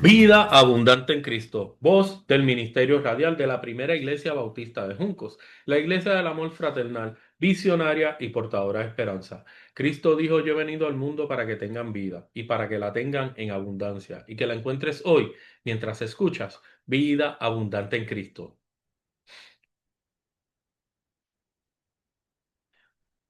Vida abundante en Cristo, voz del Ministerio Radial de la Primera Iglesia Bautista de Juncos, la Iglesia del Amor Fraternal, visionaria y portadora de esperanza. Cristo dijo, yo he venido al mundo para que tengan vida y para que la tengan en abundancia y que la encuentres hoy mientras escuchas vida abundante en Cristo.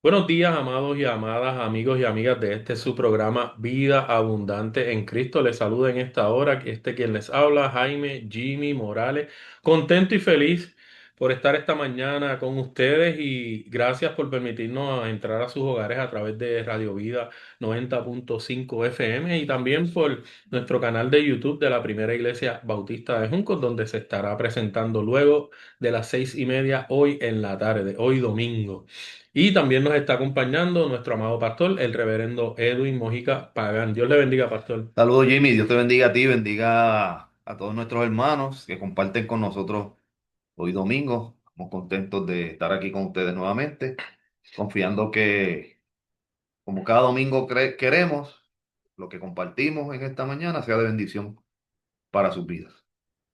Buenos días, amados y amadas, amigos y amigas de este su programa Vida Abundante en Cristo. Les saluda en esta hora quien les habla, Jaime Jimmy Morales, contento y feliz por estar esta mañana con ustedes y gracias por permitirnos entrar a sus hogares a través de Radio Vida 90.5 FM y también por nuestro canal de YouTube de la Primera Iglesia Bautista de Juncos, donde se estará presentando luego de las 6:30 hoy en la tarde, hoy domingo. Y también nos está acompañando nuestro amado pastor, el reverendo Edwin Mojica Pagán. Dios le bendiga, pastor. Saludos Jimmy, Dios te bendiga a ti, bendiga a todos nuestros hermanos que comparten con nosotros hoy domingo. Estamos contentos de estar aquí con ustedes nuevamente, confiando que como cada domingo queremos, lo que compartimos en esta mañana sea de bendición para sus vidas.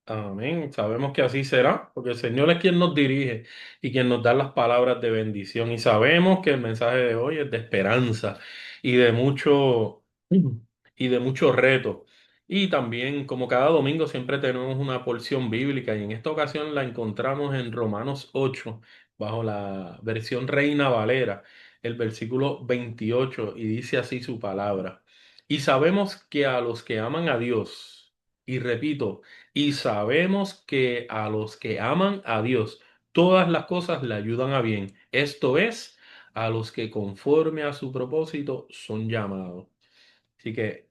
Amén. Sabemos que así será, porque el Señor es quien nos dirige y quien nos da las palabras de bendición. Y sabemos que el mensaje de hoy es de esperanza y de mucho reto. Y también, como cada domingo, siempre tenemos una porción bíblica y en esta ocasión la encontramos en Romanos 8 bajo la versión Reina Valera, el versículo 28 y dice así su palabra. Y sabemos que a los que aman a Dios, y repito, y sabemos que a los que aman a Dios, todas las cosas le ayudan a bien. Esto es, a los que conforme a su propósito son llamados. Así que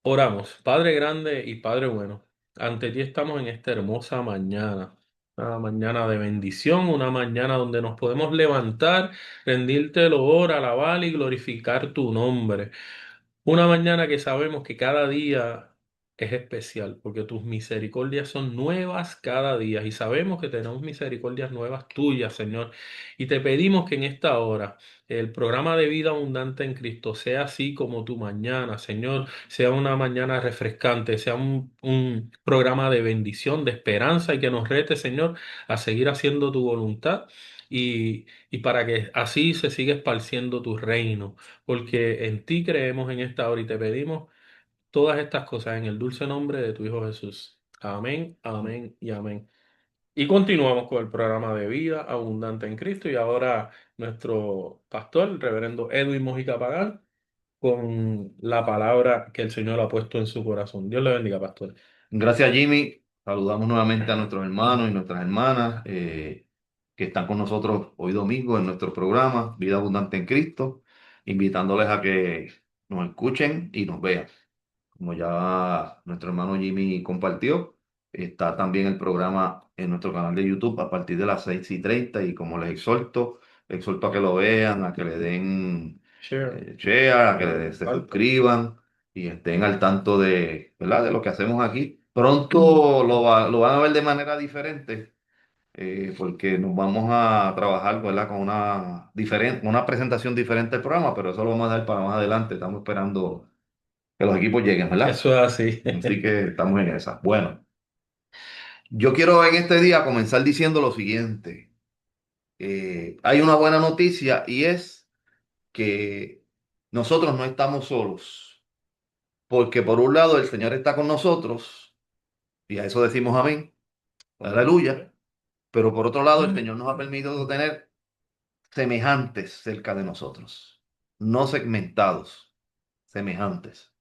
oramos, Padre grande y Padre bueno, ante ti estamos en esta hermosa mañana. Una mañana de bendición, una mañana donde nos podemos levantar, rendirte el honor, alabar y glorificar tu nombre. Una mañana que sabemos que cada día es especial, porque tus misericordias son nuevas cada día y sabemos que tenemos misericordias nuevas tuyas, Señor. Y te pedimos que en esta hora el programa de vida abundante en Cristo sea así como tu mañana, Señor, sea una mañana refrescante, sea un programa de bendición, de esperanza y que nos rete, Señor, a seguir haciendo tu voluntad y para que así se siga esparciendo tu reino porque en ti creemos en esta hora y te pedimos todas estas cosas en el dulce nombre de tu Hijo Jesús. Amén, amén y amén. Y continuamos con el programa de vida abundante en Cristo y ahora nuestro pastor, el reverendo Edwin Mojica Pagán, con la palabra que el Señor ha puesto en su corazón. Dios le bendiga, pastor. Gracias Jimmy, saludamos nuevamente a nuestros hermanos y nuestras hermanas que están con nosotros hoy domingo en nuestro programa Vida Abundante en Cristo, invitándoles a que nos escuchen y nos vean. Como ya nuestro hermano Jimmy compartió, está también el programa en nuestro canal de YouTube a partir de las 6:30 y como les exhorto a que lo vean, a que le den Share. share, a que se Falta. suscriban y estén al tanto de, ¿verdad? De lo que hacemos aquí. Pronto lo van a ver de manera diferente porque nos vamos a trabajar, ¿verdad? Con una presentación diferente del programa, pero eso lo vamos a dar para más adelante. Estamos esperando que los equipos lleguen, ¿verdad? Eso es así. Así que estamos en esa. Bueno, yo quiero en este día comenzar diciendo lo siguiente. Hay una buena noticia y es que nosotros no estamos solos, porque por un lado el Señor está con nosotros y a eso decimos amén, aleluya, pero por otro lado el Señor nos ha permitido tener semejantes cerca de nosotros, no segmentados, semejantes.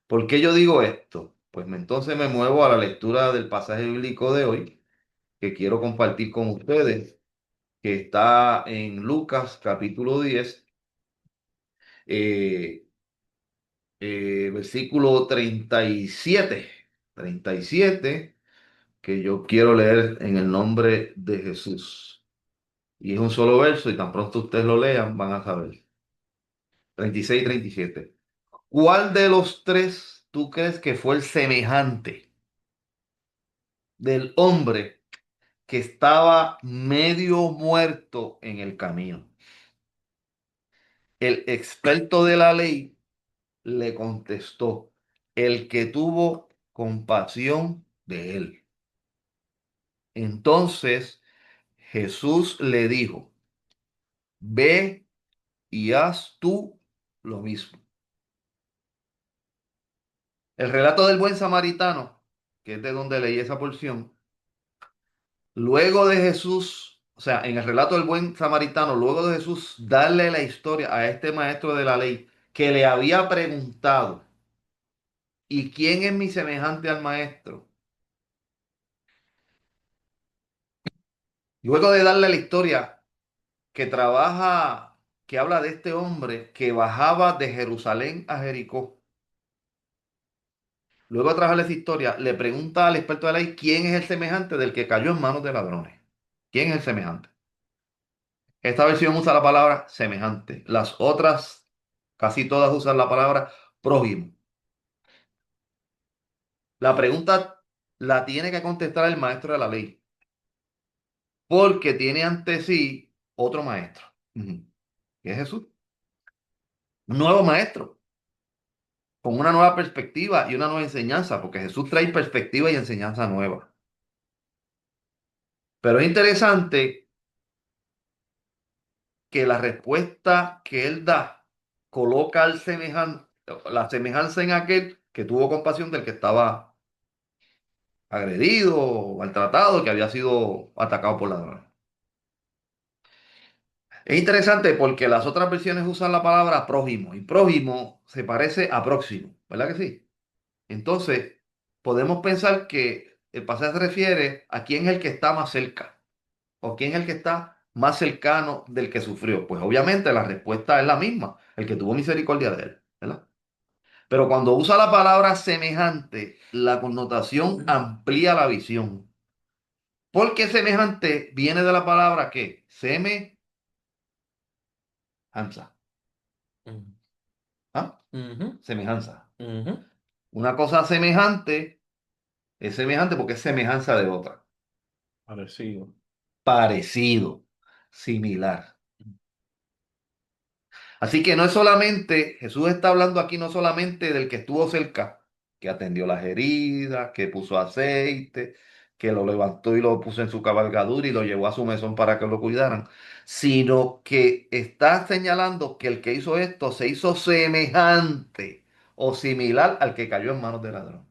¿Por qué yo digo esto? Pues entonces me muevo a la lectura del pasaje bíblico de hoy que quiero compartir con ustedes, que está en Lucas capítulo 10 eh, versículo 37 que yo quiero leer en el nombre de Jesús. Y es un solo verso y tan pronto ustedes lo lean van a saber. 36 y 37. ¿Cuál de los tres tú crees que fue el semejante del hombre que estaba medio muerto en el camino? El experto de la ley le contestó, el que tuvo compasión de él. Entonces Jesús le dijo, ve y haz tú lo mismo. El relato del buen samaritano, que es de donde leí esa porción, luego de Jesús, o sea, en el relato del buen samaritano, luego de Jesús darle la historia a este maestro de la ley que le había preguntado, ¿y quién es mi semejante al maestro? Luego de darle la historia que trabaja, que habla de este hombre que bajaba de Jerusalén a Jericó. Luego de trabajar esa historia, le pregunta al experto de la ley quién es el semejante del que cayó en manos de ladrones. ¿Quién es el semejante? Esta versión usa la palabra semejante. Las otras, casi todas usan la palabra prójimo. La pregunta la tiene que contestar el maestro de la ley, porque tiene ante sí otro maestro, ujú, que es Jesús. Un nuevo maestro, con una nueva perspectiva y una nueva enseñanza, porque Jesús trae perspectiva y enseñanza nueva. Pero es interesante que la respuesta que él da coloca la semejanza en aquel que tuvo compasión del que estaba agredido, maltratado, que había sido atacado por ladrones. Es interesante porque las otras versiones usan la palabra prójimo y prójimo se parece a próximo, ¿verdad que sí? Entonces, podemos pensar que el pasaje se refiere a quién es el que está más cerca o quién es el que está más cercano del que sufrió. Pues obviamente la respuesta es la misma, el que tuvo misericordia de él, ¿verdad? Pero cuando usa la palabra semejante, la connotación amplía la visión. Porque semejante viene de la palabra que semejanza. Mm. ¿Ah? Ujú, Semejanza. ujú. Una cosa semejante es semejante porque es semejanza de otra. Parecido. Parecido, similar. Así que no es solamente, Jesús está hablando aquí no solamente del que estuvo cerca, que atendió las heridas, que puso aceite, que lo levantó y lo puso en su cabalgadura y lo llevó a su mesón para que lo cuidaran, sino que está señalando que el que hizo esto se hizo semejante o similar al que cayó en manos de ladrón.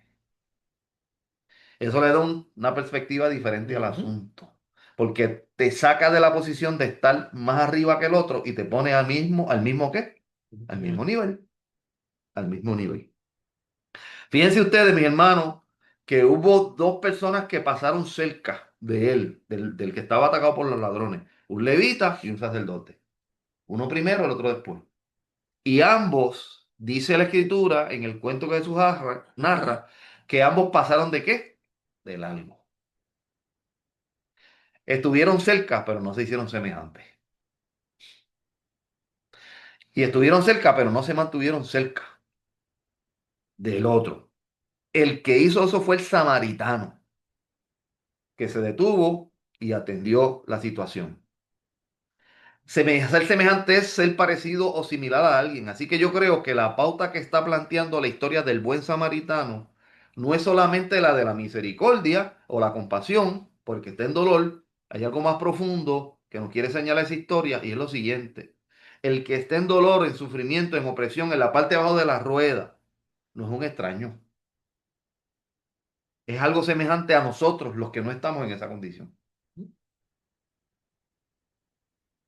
Eso le da una perspectiva diferente al Ujú. asunto, porque te saca de la posición de estar más arriba que el otro y te pone al mismo qué, al mismo nivel, al mismo nivel. Fíjense ustedes, mis hermanos, que hubo dos personas que pasaron cerca de él, del que estaba atacado por los ladrones, un levita y un sacerdote. Uno primero, el otro después. Y ambos, dice la escritura en el cuento que Jesús narra, que ambos pasaron de qué? Del algo. Estuvieron cerca, pero no se hicieron semejantes. Y estuvieron cerca, pero no se mantuvieron cerca del otro. El que hizo eso fue el samaritano, que se detuvo y atendió la situación. Ser semejante es ser parecido o similar a alguien. Así que yo creo que la pauta que está planteando la historia del buen samaritano no es solamente la de la misericordia o la compasión, porque está en dolor. Hay algo más profundo que nos quiere señalar esa historia y es lo siguiente. El que esté en dolor, en sufrimiento, en opresión, en la parte de abajo de la rueda, no es un extraño. Es algo semejante a nosotros los que no estamos en esa condición.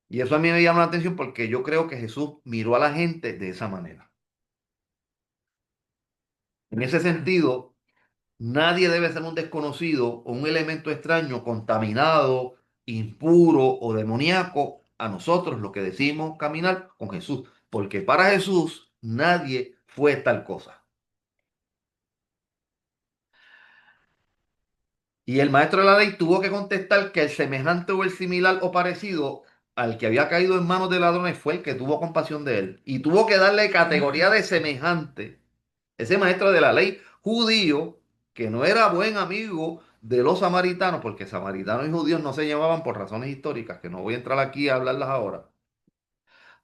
Y eso a mí me llama la atención porque yo creo que Jesús miró a la gente de esa manera. En ese sentido, nadie debe ser un desconocido o un elemento extraño, contaminado, impuro o demoníaco a nosotros, los que decimos caminar con Jesús. Porque para Jesús nadie fue tal cosa. Y el maestro de la ley tuvo que contestar que el semejante o el similar o parecido al que había caído en manos de ladrones fue el que tuvo compasión de él. Y tuvo que darle categoría de semejante. Ese maestro de la ley judío, que no era buen amigo de los samaritanos, porque samaritanos y judíos no se llevaban por razones históricas, que no voy a entrar aquí a hablarlas ahora,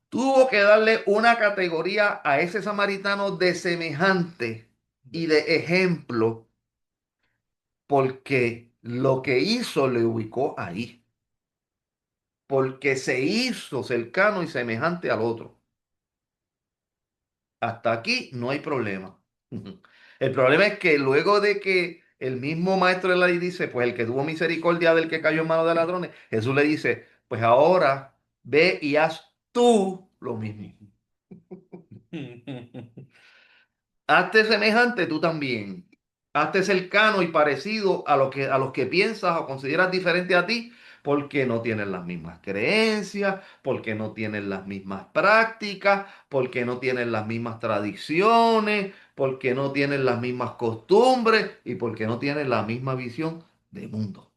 tuvo que darle una categoría a ese samaritano de semejante y de ejemplo porque lo que hizo le ubicó ahí, porque se hizo cercano y semejante al otro. Hasta aquí no hay problema. El problema es que luego de que el mismo maestro de la ley dice, pues el que tuvo misericordia del que cayó en manos de ladrones, Jesús le dice, pues ahora ve y haz tú lo mismo. Hazte semejante tú también. Hazte cercano y parecido a los que piensas o consideras diferente a ti, porque no tienen las mismas creencias, porque no tienen las mismas prácticas, porque no tienen las mismas tradiciones, porque no tienen las mismas costumbres y porque no tienen la misma visión de mundo.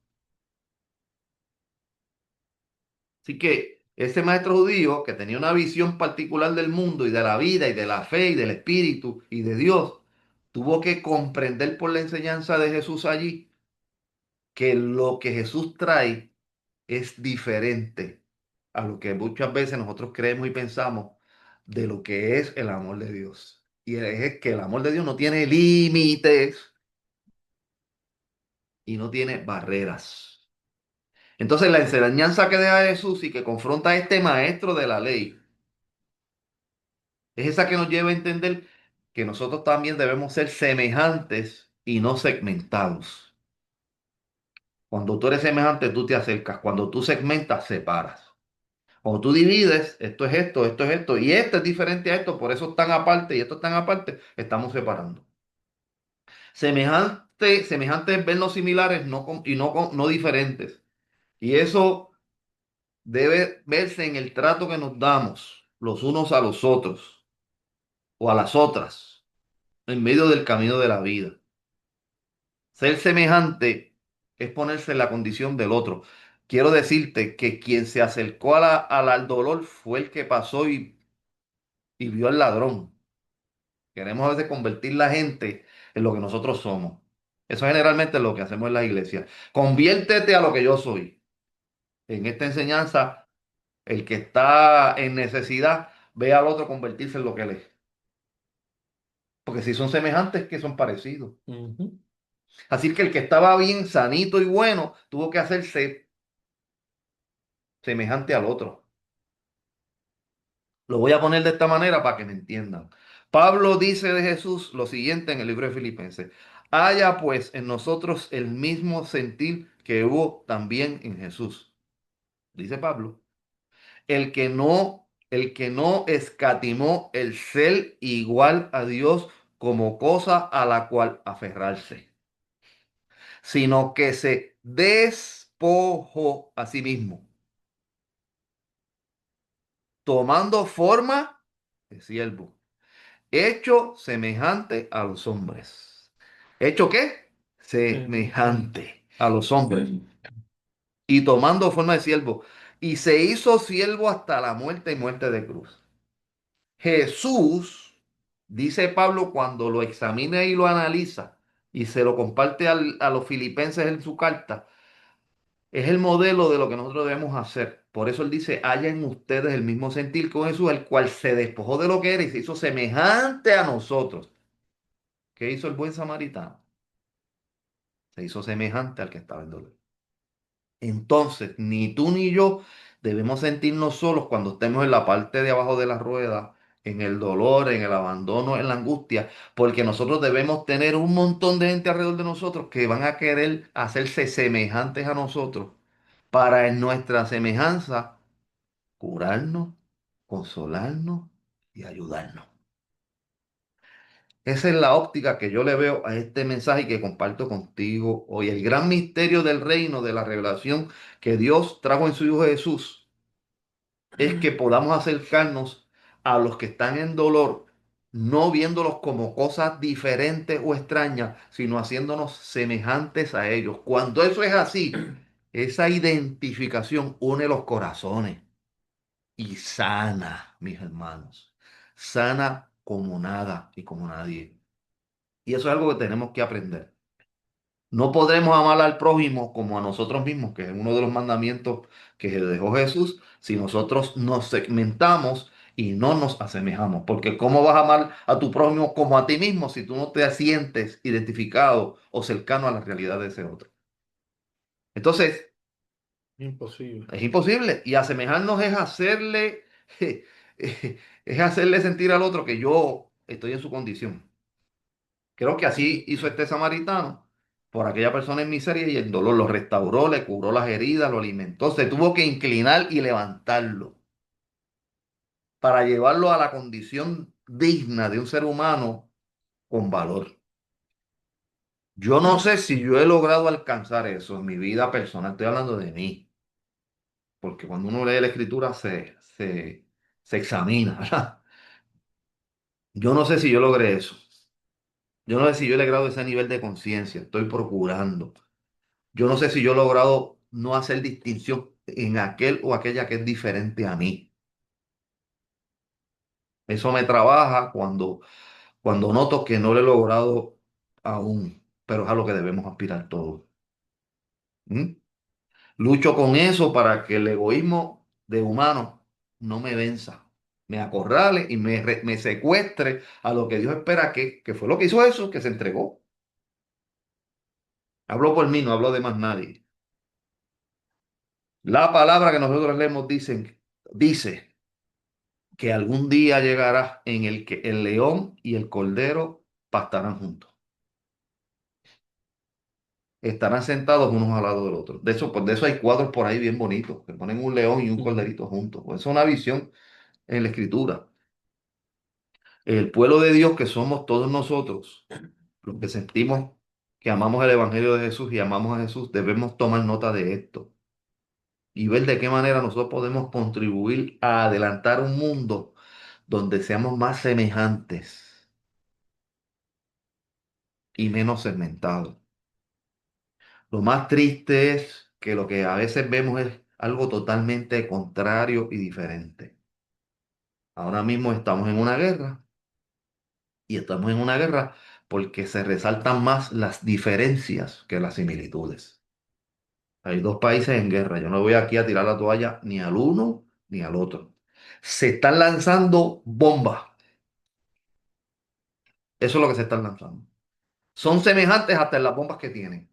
Así que ese maestro judío que tenía una visión particular del mundo y de la vida y de la fe y del espíritu y de Dios, tuvo que comprender por la enseñanza de Jesús allí que lo que Jesús trae es diferente a lo que muchas veces nosotros creemos y pensamos de lo que es el amor de Dios. Y es que el amor de Dios no tiene límites y no tiene barreras. Entonces la enseñanza que deja Jesús y que confronta a este maestro de la ley es esa que nos lleva a entender que nosotros también debemos ser semejantes y no segmentados. Cuando tú eres semejante, tú te acercas. Cuando tú segmentas, separas. Cuando tú divides, esto es esto, y esto es diferente a esto, por eso están aparte y esto están aparte, estamos separando. Semejante es vernos similares y no diferentes. Y eso debe verse en el trato que nos damos los unos a los otros o a las otras en medio del camino de la vida. Ser semejante es ponerse en la condición del otro. Quiero decirte que quien se acercó al dolor fue el que pasó y vio al ladrón. Queremos a veces convertir la gente en lo que nosotros somos. Eso generalmente es lo que hacemos en las iglesias. Conviértete a lo que yo soy. En esta enseñanza, el que está en necesidad ve al otro convertirse en lo que él es. Porque si son semejantes, que son parecidos. Ujú. Así que el que estaba bien, sanito y bueno, tuvo que hacerse semejante al otro. Lo voy a poner de esta manera para que me entiendan. Pablo dice de Jesús lo siguiente en el libro de Filipenses. Haya pues en nosotros el mismo sentir que hubo también en Jesús. Dice Pablo. El que no escatimó el ser igual a Dios como cosa a la cual aferrarse, sino que se despojó a sí mismo, tomando forma de siervo hecho semejante a los hombres. ¿Hecho qué? Semejante. Semejante a los hombres. Y tomando forma de siervo. Y se hizo siervo hasta la muerte y muerte de cruz. Jesús, dice Pablo, cuando lo examina y lo analiza y se lo comparte a los filipenses en su carta, es el modelo de lo que nosotros debemos hacer. Por eso él dice, haya en ustedes el mismo sentir con Jesús, el cual se despojó de lo que era y se hizo semejante a nosotros. ¿Qué hizo el buen samaritano? Se hizo semejante al que estaba en dolor. Entonces, ni tú ni yo debemos sentirnos solos cuando estemos en la parte de abajo de la rueda, en el dolor, en el abandono, en la angustia, porque nosotros debemos tener un montón de gente alrededor de nosotros que van a querer hacerse semejantes a nosotros para en nuestra semejanza curarnos, consolarnos y ayudarnos. Esa es la óptica que yo le veo a este mensaje y que comparto contigo hoy. El gran misterio del reino, de la revelación que Dios trajo en su Hijo Jesús, es que podamos acercarnos a los que están en dolor, no viéndolos como cosas diferentes o extrañas, sino haciéndonos semejantes a ellos. Cuando eso es así, esa identificación une los corazones y sana, mis hermanos. Sana como nada y como nadie. Y eso es algo que tenemos que aprender. No podremos amar al prójimo como a nosotros mismos, que es uno de los mandamientos que dejó Jesús, si nosotros nos segmentamos y no nos asemejamos. Porque ¿cómo vas a amar a tu prójimo como a ti mismo si tú no te sientes identificado o cercano a la realidad de ese otro? Entonces, Imposible. es imposible. Y asemejarnos es hacerle sentir al otro que yo estoy en su condición. Creo que así hizo este samaritano por aquella persona en miseria y el dolor lo restauró, le curó las heridas, lo alimentó. Se tuvo que inclinar y levantarlo para llevarlo a la condición digna de un ser humano con valor. Yo no sé si yo he logrado alcanzar eso en mi vida personal. Estoy hablando de mí, porque cuando uno lee la escritura se examina, ¿verdad? Yo no sé si yo logré eso. Yo no sé si yo he logrado ese nivel de conciencia. Estoy procurando. Yo no sé si yo he logrado no hacer distinción en aquel o aquella que es diferente a mí. Eso me trabaja cuando noto que no lo he logrado aún, pero es a lo que debemos aspirar todos. ¿Mm? Lucho con eso para que el egoísmo de humano no me venza, me acorrale y me secuestre a lo que Dios espera que fue lo que hizo eso, que se entregó. Hablo por mí, no hablo de más nadie. La palabra que nosotros leemos dice que algún día llegará en el que el león y el cordero pastarán juntos. Estarán sentados unos al lado del otro. De eso hay cuadros por ahí bien bonitos, que ponen un león y un Ujú. corderito juntos. Pues es una visión en la escritura. El pueblo de Dios que somos todos nosotros, los que sentimos que amamos el Evangelio de Jesús y amamos a Jesús, debemos tomar nota de esto y ver de qué manera nosotros podemos contribuir a adelantar un mundo donde seamos más semejantes y menos segmentados. Lo más triste es que lo que a veces vemos es algo totalmente contrario y diferente. Ahora mismo estamos en una guerra y estamos en una guerra porque se resaltan más las diferencias que las similitudes. Hay dos países en guerra. Yo no voy aquí a tirar la toalla ni al uno ni al otro. Se están lanzando bombas. Eso es lo que se están lanzando. Son semejantes hasta en las bombas que tienen.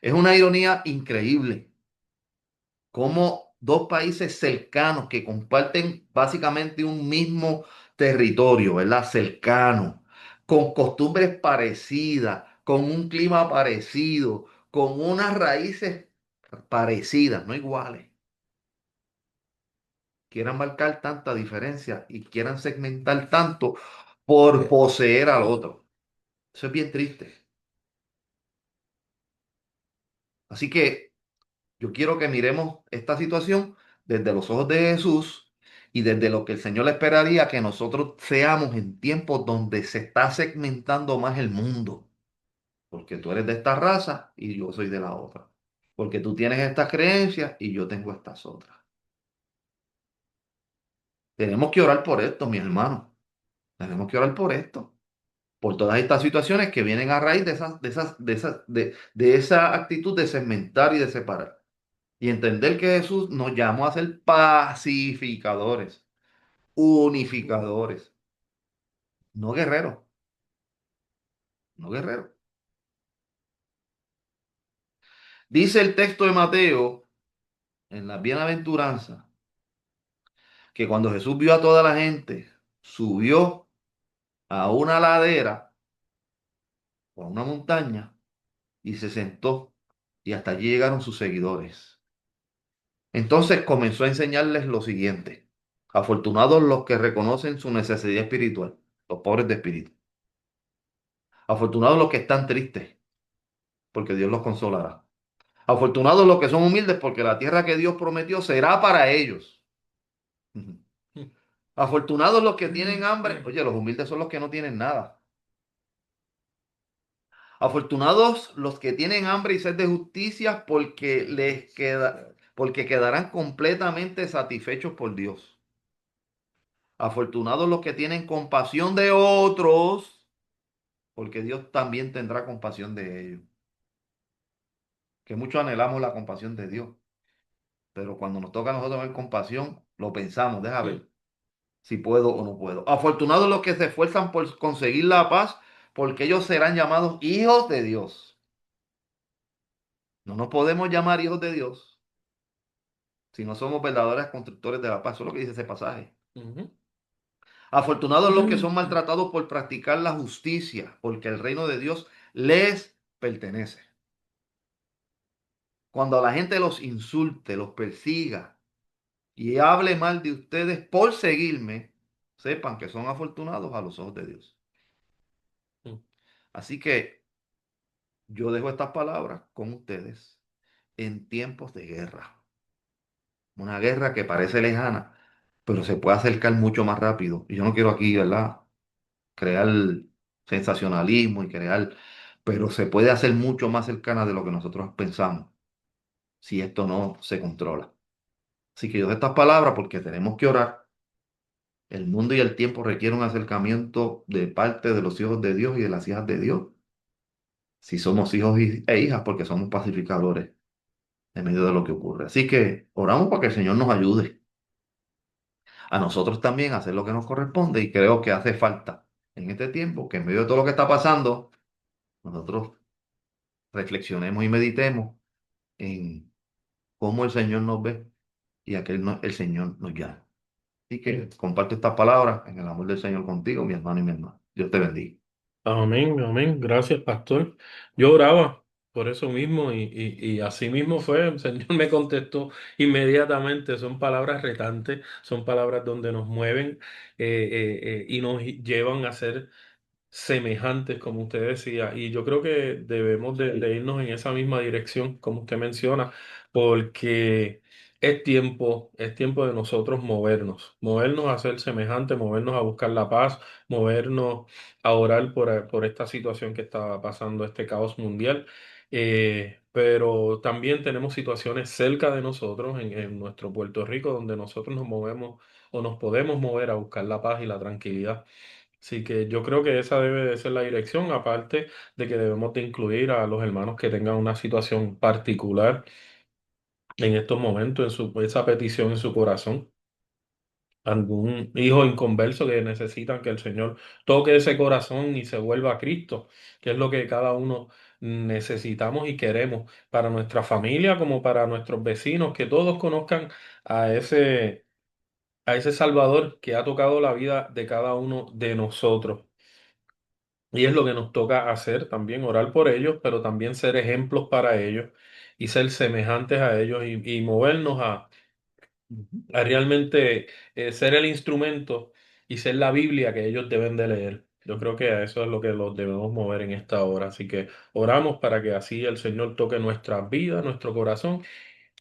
Es una ironía increíble como dos países cercanos que comparten básicamente un mismo territorio, ¿verdad? Cercano, con costumbres parecidas, con un clima parecido, con unas raíces parecidas, no iguales, quieran marcar tanta diferencia y quieran segmentar tanto por poseer al otro. Eso es bien triste. Así que yo quiero que miremos esta situación desde los ojos de Jesús y desde lo que el Señor le esperaría que nosotros seamos en tiempos donde se está segmentando más el mundo. Porque tú eres de esta raza y yo soy de la otra. Porque tú tienes estas creencias y yo tengo estas otras. Tenemos que orar por esto, mi hermano. Tenemos que orar por esto. Por todas estas situaciones que vienen a raíz de esa actitud de segmentar y de separar. Y entender que Jesús nos llamó a ser pacificadores, unificadores, no guerreros, no guerreros. Dice el texto de Mateo en la bienaventuranza que cuando Jesús vio a toda la gente, subió a una ladera o a una montaña y se sentó y hasta allí llegaron sus seguidores. Entonces comenzó a enseñarles lo siguiente. Afortunados los que reconocen su necesidad espiritual, los pobres de espíritu. Afortunados los que están tristes, porque Dios los consolará. Afortunados los que son humildes, porque la tierra que Dios prometió será para ellos. Ujú. Afortunados los que tienen hambre. Oye, los humildes son los que no tienen nada. Afortunados los que tienen hambre y sed de justicia, porque quedarán completamente satisfechos por Dios. Afortunados los que tienen compasión de otros, porque Dios también tendrá compasión de ellos. Que mucho anhelamos la compasión de Dios, pero cuando nos toca a nosotros ver compasión, lo pensamos, deja ver. si puedo o no puedo. Afortunados los que se esfuerzan por conseguir la paz, porque ellos serán llamados hijos de Dios. No nos podemos llamar hijos de Dios si no somos verdaderos constructores de la paz. Eso es lo que dice ese pasaje. Ujú. Afortunados los que son maltratados por practicar la justicia, porque el reino de Dios les pertenece. Cuando la gente los insulte, los persiga y hable mal de ustedes por seguirme, sepan que son afortunados a los ojos de Dios. Así que yo dejo estas palabras con ustedes en tiempos de guerra. Una guerra que parece lejana, pero se puede acercar mucho más rápido. Y yo no quiero aquí, ¿verdad?, crear sensacionalismo y crear, pero se puede hacer mucho más cercana de lo que nosotros pensamos si esto no se controla. Así que yo de estas palabras porque tenemos que orar. El mundo y el tiempo requieren un acercamiento de parte de los hijos de Dios y de las hijas de Dios. Si somos hijos e hijas, porque somos pacificadores en medio de lo que ocurre. Así que oramos para que el Señor nos ayude a nosotros también a hacer lo que nos corresponde y creo que hace falta en este tiempo que en medio de todo lo que está pasando, nosotros reflexionemos y meditemos en cómo el Señor nos ve y a que el Señor nos llama. Así que comparto estas palabras en el amor del Señor contigo, mi hermano y mi hermana. Dios te bendiga. Amén, amén. Gracias, pastor. Yo oraba por eso mismo y así mismo fue. El Señor me contestó inmediatamente. Son palabras retantes, son palabras donde nos mueven y nos llevan a ser semejantes, como usted decía, y yo creo que debemos de irnos en esa misma dirección, como usted menciona, porque es tiempo de nosotros movernos a ser semejantes, movernos a buscar la paz, movernos a orar por esta situación que está pasando, este caos mundial. Pero también tenemos situaciones cerca de nosotros, en nuestro Puerto Rico, donde nosotros nos movemos o nos podemos mover a buscar la paz y la tranquilidad. Así que yo creo que esa debe de ser la dirección, aparte de que debemos de incluir a los hermanos que tengan una situación particular en estos momentos, esa petición en su corazón, algún hijo inconverso que necesitan que el Señor toque ese corazón y se vuelva a Cristo, que es lo que cada uno necesitamos y queremos para nuestra familia como para nuestros vecinos, que todos conozcan a ese Salvador que ha tocado la vida de cada uno de nosotros. Y es lo que nos toca hacer también, orar por ellos, pero también ser ejemplos para ellos y ser semejantes a ellos y movernos a realmente ser el instrumento y ser la Biblia que ellos deben de leer. Yo creo que a eso es lo que los debemos mover en esta hora. Así que oramos para que así el Señor toque nuestra vida, nuestro corazón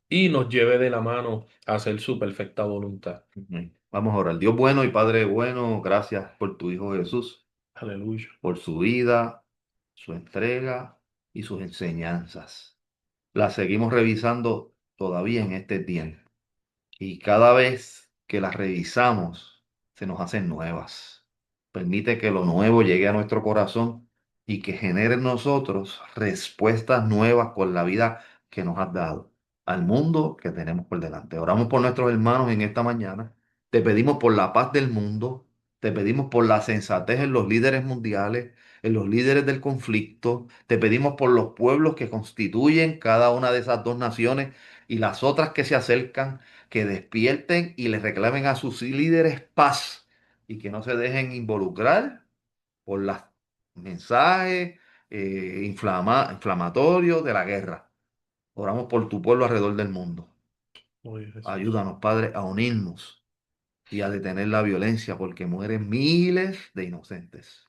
y nos lleve de la mano a hacer su perfecta voluntad. Amén. Vamos a orar. Dios bueno y Padre bueno, gracias por tu Hijo Jesús, Aleluya. por su vida, su entrega y sus enseñanzas. Las seguimos revisando todavía en este tiempo. Y cada vez que las revisamos, se nos hacen nuevas. Permite que lo nuevo llegue a nuestro corazón y que genere en nosotros respuestas nuevas con la vida que nos has dado al mundo que tenemos por delante. Oramos por nuestros hermanos en esta mañana. Te pedimos por la paz del mundo. Te pedimos por la sensatez en los líderes mundiales, en los líderes del conflicto. Te pedimos por los pueblos que constituyen cada una de esas dos naciones y las otras que se acercan, que despierten y les reclamen a sus líderes paz y que no se dejen involucrar por los mensajes inflamatorios de la guerra. Oramos por tu pueblo alrededor del mundo. Oye, Jesús. Ayúdanos, Padre, a unirnos y a detener la violencia porque mueren miles de inocentes.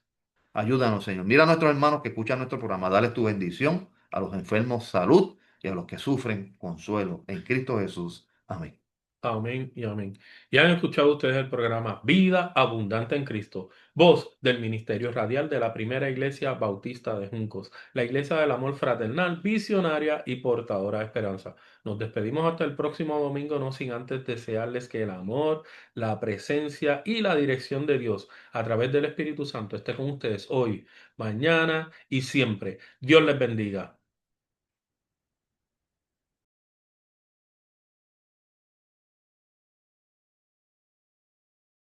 Ayúdanos, Señor. Mira a nuestros hermanos que escuchan nuestro programa. Dale tu bendición a los enfermos, salud y a los que sufren, consuelo. En Cristo Jesús. Amén. Amén y amén. Y han escuchado ustedes el programa Vida Abundante en Cristo, voz del Ministerio Radial de la Primera Iglesia Bautista de Juncos, la Iglesia del Amor Fraternal, visionaria y portadora de esperanza. Nos despedimos hasta el próximo domingo, no sin antes desearles que el amor, la presencia y la dirección de Dios a través del Espíritu Santo esté con ustedes hoy, mañana y siempre. Dios les bendiga.